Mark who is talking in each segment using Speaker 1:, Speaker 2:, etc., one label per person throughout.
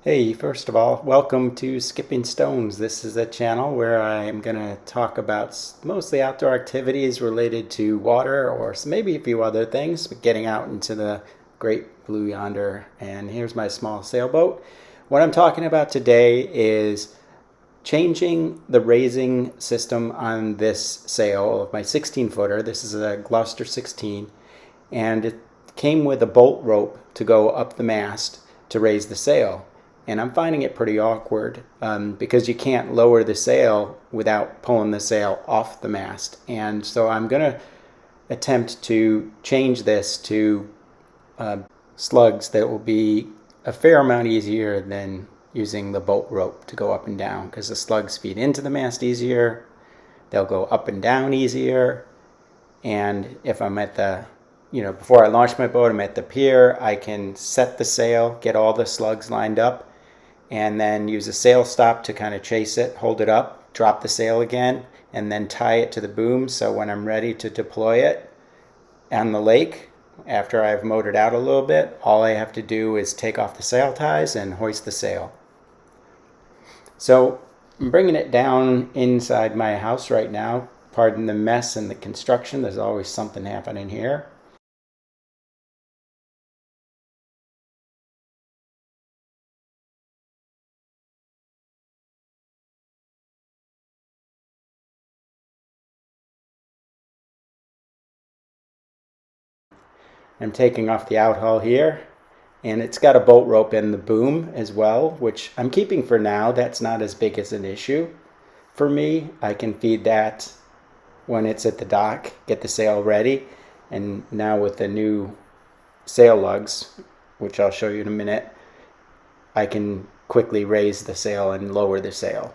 Speaker 1: Hey, first of all, welcome to Skipping Stones. This is a channel where I am going to talk about mostly outdoor activities related to water or maybe a few other things, but getting out into the great blue yonder. And here's my small sailboat. What I'm talking about today is changing the raising system on this sail of my 16-footer. This is a Gloucester 16, and it came with a bolt rope to go up the mast to raise the sail. And I'm finding it pretty awkward because you can't lower the sail without pulling the sail off the mast. And so I'm going to attempt to change this to slugs that will be a fair amount easier than using the bolt rope to go up and down, because the slugs feed into the mast easier, they'll go up and down easier, and if I'm at the before I launch my boat, I'm at the pier, I can set the sail, get all the slugs lined up, and then use a sail stop to kind of chase it, hold it up, drop the sail again, and then tie it to the boom. So when I'm ready to deploy it on the lake, after I've motored out a little bit, all I have to do is take off the sail ties and hoist the sail. So I'm bringing it down inside my house right now. Pardon the mess and the construction. There's always something happening here. I'm taking off the outhaul here, and it's got a bolt rope in the boom as well, which I'm keeping for now. That's not as big as an issue for me. I can feed that when it's at the dock, get the sail ready, and now with the new sail lugs, which I'll show you in a minute, I can quickly raise the sail and lower the sail.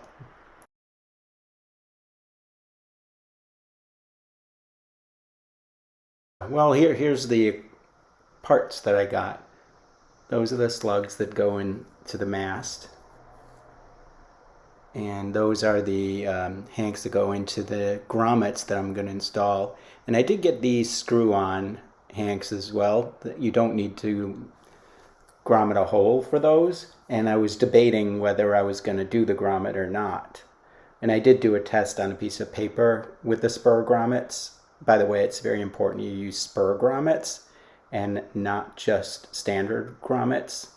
Speaker 1: Well, here's the parts that I got. Those are the slugs that go into the mast, and those are the hanks that go into the grommets that I'm going to install. And I did get these screw-on hanks as well. You don't need to grommet a hole for those, and I was debating whether I was going to do the grommet or not. And I did do a test on a piece of paper with the spur grommets. By the way, it's very important you use spur grommets and not just standard grommets.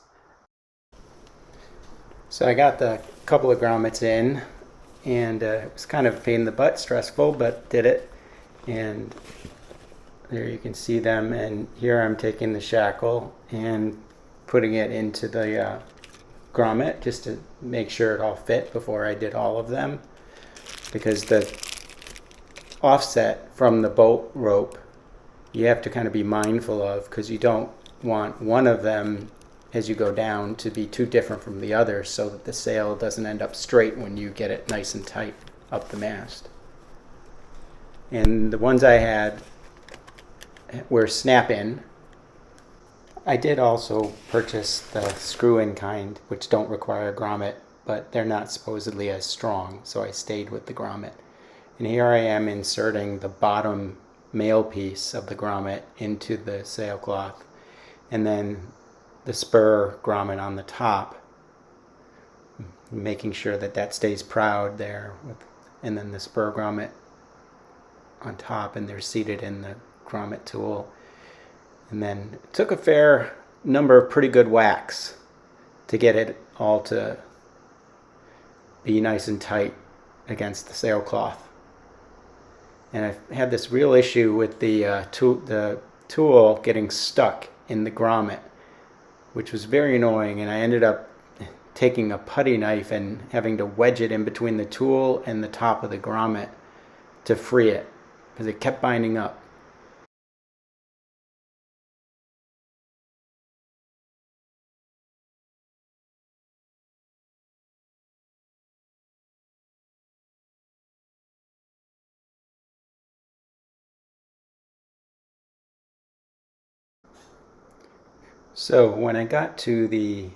Speaker 1: So I got the couple of grommets in, and it was kind of a pain in the butt, stressful, but did it. And there you can see them, and here I'm taking the shackle and putting it into the grommet just to make sure it all fit before I did all of them, because the offset from the bolt rope you have to kind of be mindful of, because you don't want one of them as you go down to be too different from the other, so that the sail doesn't end up straight when you get it nice and tight up the mast. And the ones I had were snap-in. I did also purchase the screw-in kind, which don't require a grommet, but they're not supposedly as strong, so I stayed with the grommet. And here I am inserting the bottom male piece of the grommet into the sailcloth, and then the spur grommet on the top, making sure that that stays proud there, and then the spur grommet on top, and they're seated in the grommet tool. And then it took a fair number of pretty good whacks to get it all to be nice and tight against the sailcloth. And I had this real issue with the tool getting stuck in the grommet, which was very annoying, and I ended up taking a putty knife and having to wedge it in between the tool and the top of the grommet to free it, because it kept binding up. So when I got to the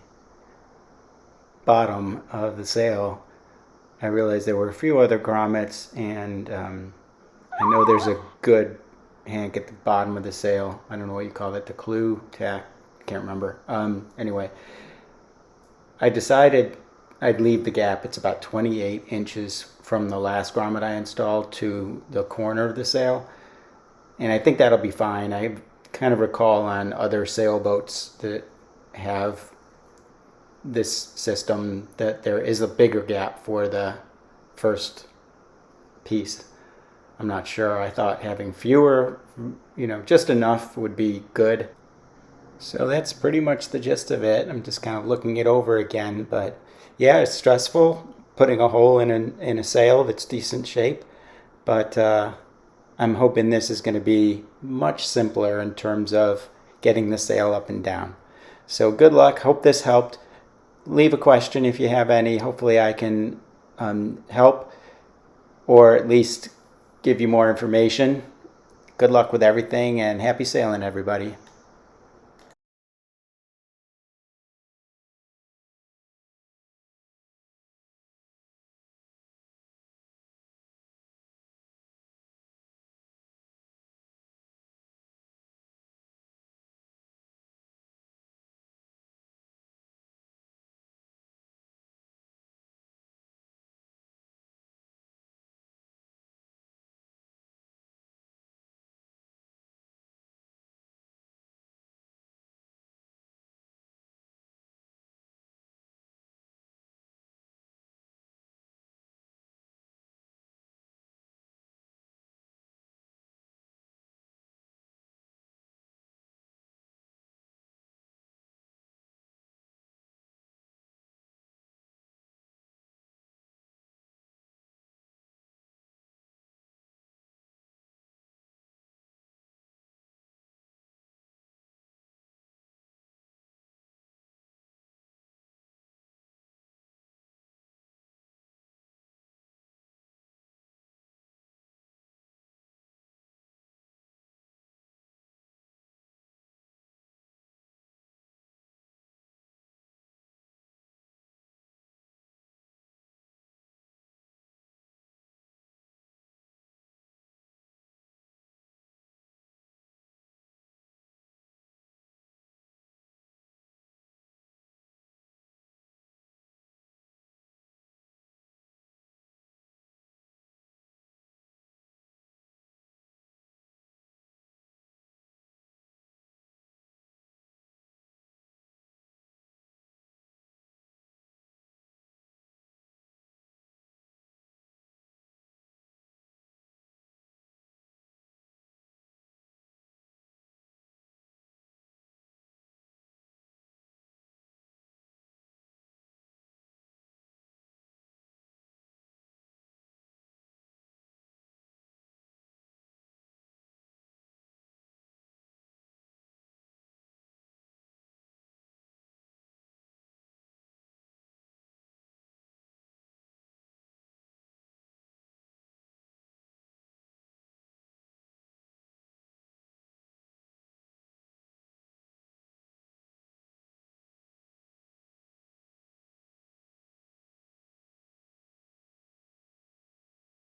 Speaker 1: bottom of the sail, I realized there were a few other grommets, and I know there's a good hank at the bottom of the sail. I don't know what you call it, the clew tack, I can't remember. Anyway, I decided I'd leave the gap. It's about 28 inches from the last grommet I installed to the corner of the sail. And I think that'll be fine. I kind of recall on other sailboats that have this system that there is a bigger gap for the first piece. I'm not sure. I thought having fewer, just enough would be good. So that's pretty much the gist of it. I'm just kind of looking it over again. But yeah, it's stressful putting a hole in a sail that's decent shape. But I'm hoping this is going to be much simpler in terms of getting the sail up and down. So good luck. Hope this helped. Leave a question if you have any. Hopefully I can help or at least give you more information. Good luck with everything and happy sailing, everybody.